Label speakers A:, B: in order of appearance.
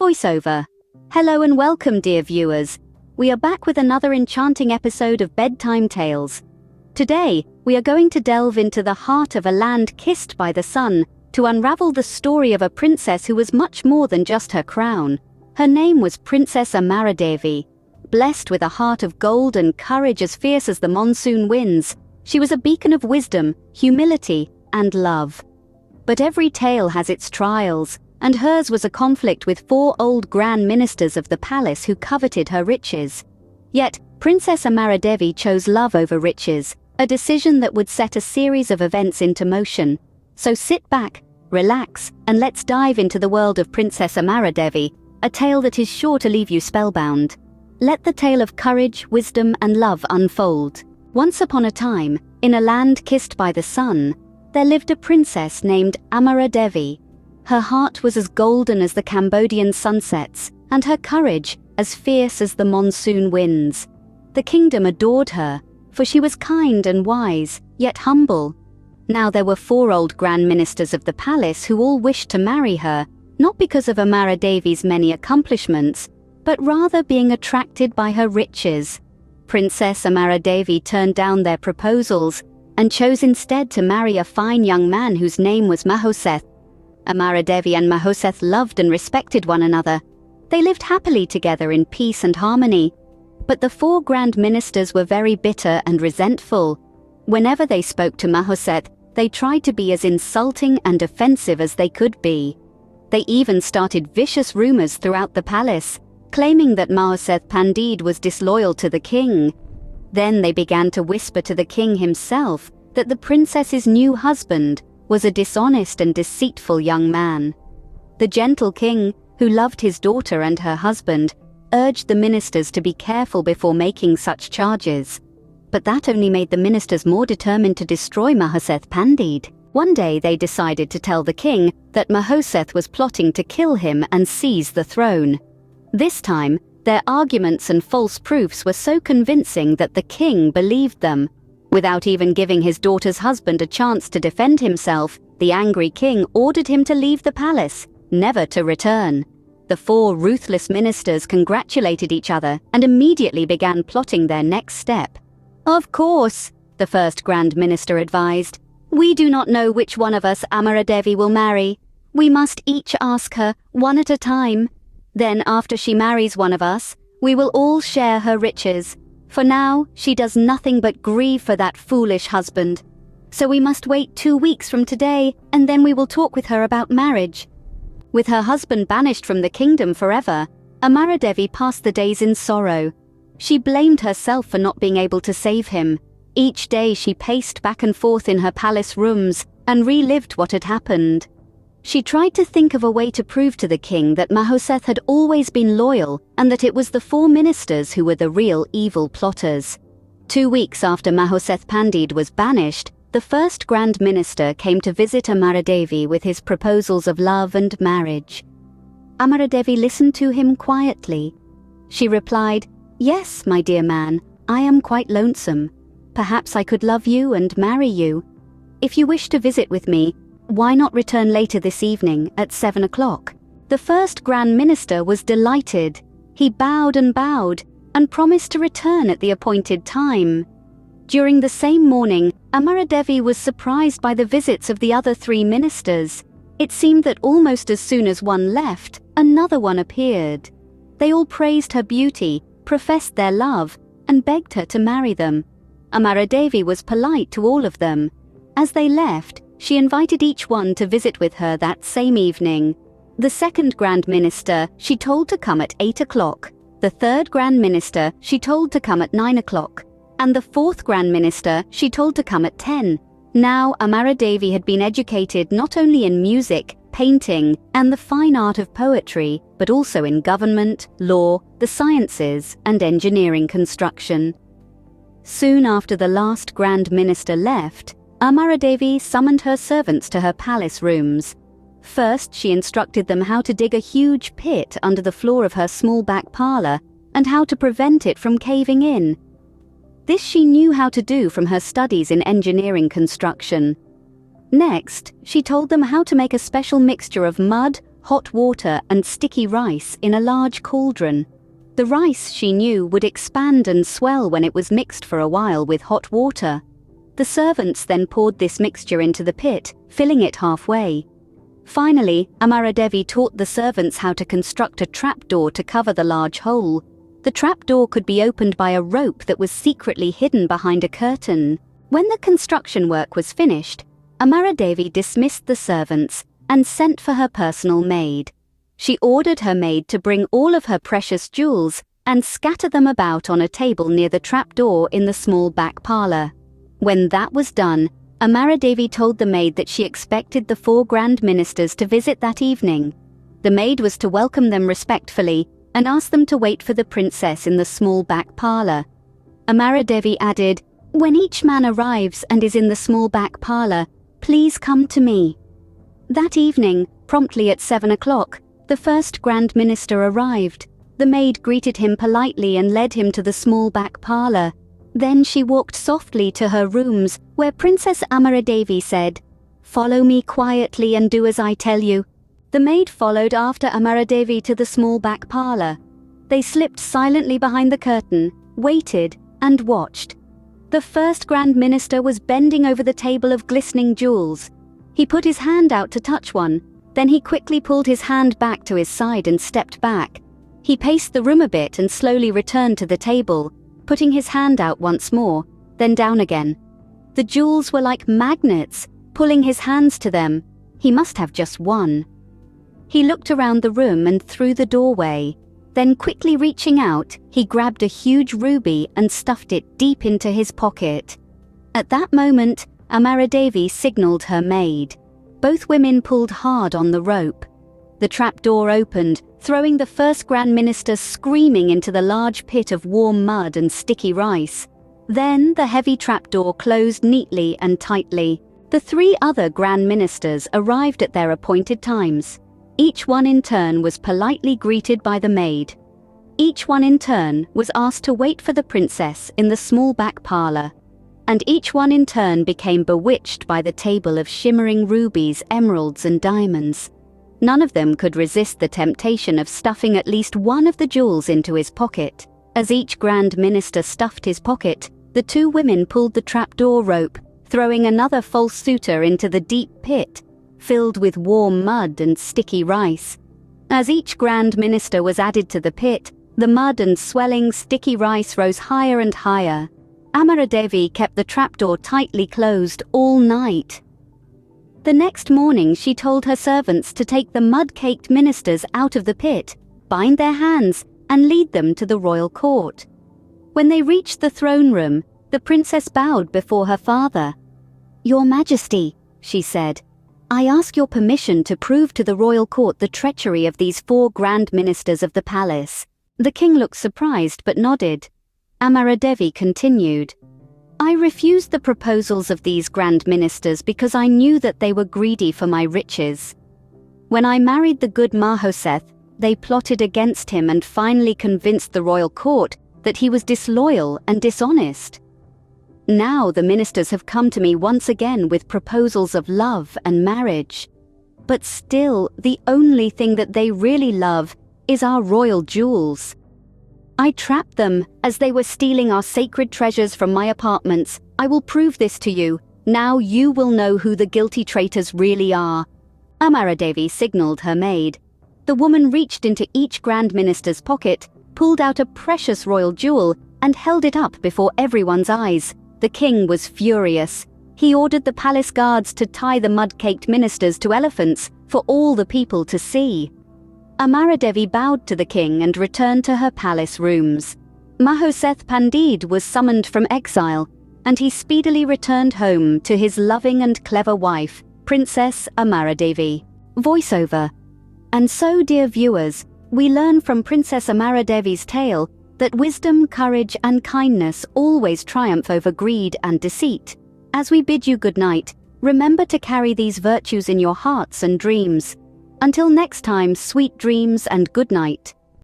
A: Voiceover. Hello and welcome, dear viewers. We are back with another enchanting episode of Bedtime Tales. Today, we are going to delve into the heart of a land kissed by the sun to unravel the story of a princess who was much more than just her crown. Her name was Princess Amaradevi. Blessed with a heart of gold and courage as fierce as the monsoon winds, she was a beacon of wisdom, humility, and love. But every tale has its trials, and hers was a conflict with 4 old grand ministers of the palace who coveted her riches. Yet, Princess Amaradevi chose love over riches, a decision that would set a series of events into motion. So sit back, relax, and let's dive into the world of Princess Amaradevi, a tale that is sure to leave you spellbound. Let the tale of courage, wisdom, and love unfold. Once upon a time, in a land kissed by the sun, there lived a princess named Amaradevi. Her heart was as golden as the Cambodian sunsets, and her courage as fierce as the monsoon winds. The kingdom adored her, for she was kind and wise, yet humble. Now there were 4 old grand ministers of the palace who all wished to marry her, not because of Amaradevi's many accomplishments, but rather being attracted by her riches. Princess Amaradevi turned down their proposals and chose instead to marry a fine young man whose name was Mahoseth. Amaradevi and Mahoseth loved and respected one another. They lived happily together in peace and harmony. But the 4 grand ministers were very bitter and resentful. Whenever they spoke to Mahoseth, they tried to be as insulting and offensive as they could be. They even started vicious rumors throughout the palace, claiming that Mahoseth Pandit was disloyal to the king. Then they began to whisper to the king himself that the princess's new husband was a dishonest and deceitful young man. The gentle king, who loved his daughter and her husband, urged the ministers to be careful before making such charges. But that only made the ministers more determined to destroy Mahoseth Pandit. One day they decided to tell the king that Mahoseth was plotting to kill him and seize the throne. This time, their arguments and false proofs were so convincing that the king believed them. Without even giving his daughter's husband a chance to defend himself, the angry king ordered him to leave the palace, never to return. The 4 ruthless ministers congratulated each other and immediately began plotting their next step. "Of course," the first grand minister advised, "we do not know which one of us Amaradevi will marry. We must each ask her, one at a time. Then after she marries one of us, we will all share her riches. For now, she does nothing but grieve for that foolish husband. So we must wait 2 weeks from today, and then we will talk with her about marriage." With her husband banished from the kingdom forever, Amaradevi passed the days in sorrow. She blamed herself for not being able to save him. Each day she paced back and forth in her palace rooms and relived what had happened. She tried to think of a way to prove to the king that Mahoseth had always been loyal and that it was the 4 ministers who were the real evil plotters. 2 weeks after Mahoseth Pandit was banished, the first grand minister came to visit Amaradevi with his proposals of love and marriage. Amaradevi listened to him quietly. She replied, "Yes, my dear man, I am quite lonesome. Perhaps I could love you and marry you. If you wish to visit with me, why not return later this evening at 7 o'clock? The first grand minister was delighted. He bowed and promised to return at the appointed time. During the same morning, Amaradevi was surprised by the visits of the other 3 ministers. It seemed that almost as soon as one left, another one appeared. They all praised her beauty, professed their love, and begged her to marry them. Amaradevi was polite to all of them. As they left, she invited each one to visit with her that same evening. The second grand minister she told to come at 8 o'clock. The third grand minister she told to come at 9 o'clock. And the 4th grand minister she told to come at 10. Now Amaradevi had been educated not only in music, painting, and the fine art of poetry, but also in government, law, the sciences, and engineering construction. Soon after the last grand minister left, Amaradevi summoned her servants to her palace rooms. First, she instructed them how to dig a huge pit under the floor of her small back parlor and how to prevent it from caving in. This she knew how to do from her studies in engineering construction. Next, she told them how to make a special mixture of mud, hot water and sticky rice in a large cauldron. The rice, she knew, would expand and swell when it was mixed for a while with hot water. The servants then poured this mixture into the pit, filling it halfway. Finally, Amaradevi taught the servants how to construct a trapdoor to cover the large hole. The trapdoor could be opened by a rope that was secretly hidden behind a curtain. When the construction work was finished, Amaradevi dismissed the servants and sent for her personal maid. She ordered her maid to bring all of her precious jewels and scatter them about on a table near the trapdoor in the small back parlor. When that was done, Amaradevi told the maid that she expected the 4 grand ministers to visit that evening. The maid was to welcome them respectfully and ask them to wait for the princess in the small back parlor. Amaradevi added, "When each man arrives and is in the small back parlor, please come to me." That evening, promptly at 7 o'clock, the first Grand Minister arrived. The maid greeted him politely and led him to the small back parlor. Then she walked softly to her rooms, where Princess Amaradevi said, "Follow me quietly and do as I tell you." The maid followed after Amaradevi to the small back parlor. They slipped silently behind the curtain, waited, and watched. The first Grand Minister was bending over the table of glistening jewels. He put his hand out to touch one, then he quickly pulled his hand back to his side and stepped back. He paced the room a bit and slowly returned to the table, putting his hand out once more, then down again. The jewels were like magnets, pulling his hands to them. He must have just one. He looked around the room and through the doorway. Then quickly reaching out, he grabbed a huge ruby and stuffed it deep into his pocket. At that moment, Amaradevi signaled her maid. Both women pulled hard on the rope. The trapdoor opened, throwing the first Grand Minister screaming into the large pit of warm mud and sticky rice. Then the heavy trapdoor closed neatly and tightly. The 3 other Grand Ministers arrived at their appointed times. Each one in turn was politely greeted by the maid. Each one in turn was asked to wait for the princess in the small back parlor. And each one in turn became bewitched by the table of shimmering rubies, emeralds, and diamonds. None of them could resist the temptation of stuffing at least one of the jewels into his pocket. As each Grand Minister stuffed his pocket, the 2 women pulled the trapdoor rope, throwing another false suitor into the deep pit, filled with warm mud and sticky rice. As each Grand Minister was added to the pit, the mud and swelling sticky rice rose higher and higher. Amaradevi kept the trapdoor tightly closed all night. The next morning she told her servants to take the mud-caked ministers out of the pit, bind their hands, and lead them to the royal court. When they reached the throne room, the princess bowed before her father. "Your Majesty," she said, "I ask your permission to prove to the royal court the treachery of these 4 grand ministers of the palace." The king looked surprised but nodded. Amaradevi continued, "I refused the proposals of these grand ministers because I knew that they were greedy for my riches. When I married the good Mahoseth, they plotted against him and finally convinced the royal court that he was disloyal and dishonest. Now the ministers have come to me once again with proposals of love and marriage. But still, the only thing that they really love is our royal jewels. I trapped them as they were stealing our sacred treasures from my apartments. I will prove this to you. Now you will know who the guilty traitors really are." Amaradevi signaled her maid. The woman reached into each Grand Minister's pocket, pulled out a precious royal jewel, and held it up before everyone's eyes. The king was furious. He ordered the palace guards to tie the mud-caked ministers to elephants for all the people to see. Amaradevi bowed to the king and returned to her palace rooms. Mahoseth Pandit was summoned from exile, and he speedily returned home to his loving and clever wife, Princess Amaradevi. Voiceover. And so, dear viewers, we learn from Princess Amaradevi's tale that wisdom, courage, and kindness always triumph over greed and deceit. As we bid you good night, remember to carry these virtues in your hearts and dreams. Until next time, sweet dreams and good night.